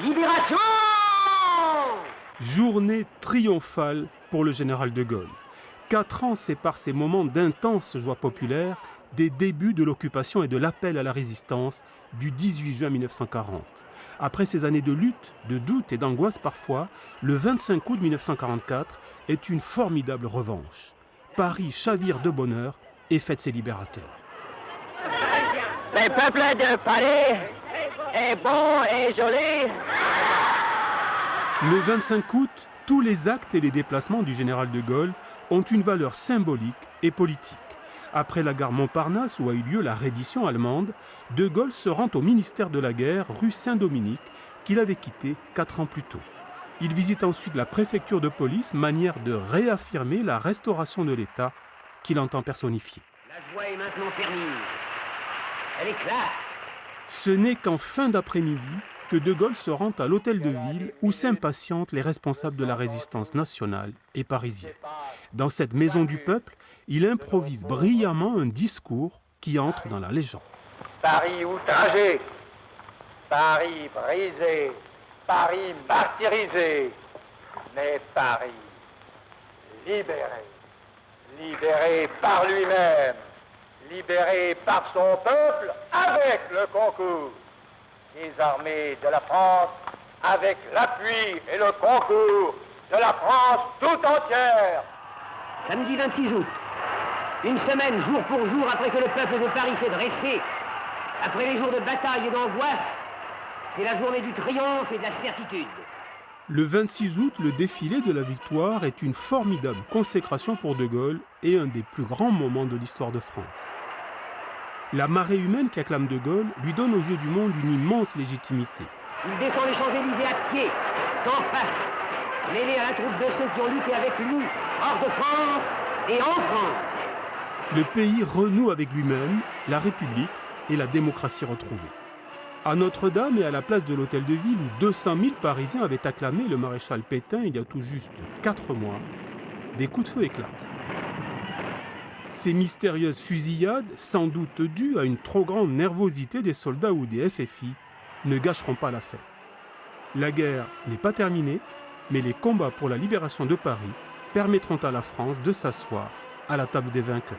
Libération! Journée triomphale pour le général de Gaulle. 4 ans séparent ces moments d'intense joie populaire des débuts de l'occupation et de l'appel à la résistance du 18 juin 1940. Après ces années de lutte, de doute et d'angoisse parfois, le 25 août 1944 est une formidable revanche. Paris chavire de bonheur et fête ses libérateurs. Le peuple de Paris est bon et joli. Le 25 août, tous les actes et les déplacements du général de Gaulle ont une valeur symbolique et politique. Après la gare Montparnasse où a eu lieu la reddition allemande, de Gaulle se rend au ministère de la Guerre, rue Saint-Dominique, qu'il avait quitté 4 ans plus tôt. Il visite ensuite la préfecture de police, manière de réaffirmer la restauration de l'État qu'il entend personnifier. La joie est maintenant permise. Elle éclate. Ce n'est qu'en fin d'après-midi que de Gaulle se rend à l'hôtel de ville où s'impatientent les responsables de la résistance nationale et parisienne. Dans cette maison du peuple, il improvise brillamment un discours qui entre dans la légende. Paris outragé, Paris brisé, Paris martyrisé, mais Paris libéré, libéré par lui-même, libéré par son peuple avec le concours des armées de la France, avec l'appui et le concours de la France tout entière. Samedi 26 août, une semaine jour pour jour après que le peuple de Paris s'est dressé, après les jours de bataille et d'angoisse, c'est la journée du triomphe et de la certitude. Le 26 août, le défilé de la victoire est une formidable consécration pour de Gaulle et un des plus grands moments de l'histoire de France. La marée humaine qu'acclame de Gaulle lui donne aux yeux du monde une immense légitimité. Il descend les Champs-Élysées à pied, sans face, mêlé à la troupe de ceux qui ont lutté avec lui, hors de France et en France. Le pays renoue avec lui-même, la République et la démocratie retrouvée. À Notre-Dame et à la place de l'Hôtel de Ville où 200 000 Parisiens avaient acclamé le maréchal Pétain il y a tout juste 4 mois, des coups de feu éclatent. Ces mystérieuses fusillades, sans doute dues à une trop grande nervosité des soldats ou des FFI, ne gâcheront pas la fête. La guerre n'est pas terminée, mais les combats pour la libération de Paris permettront à la France de s'asseoir à la table des vainqueurs.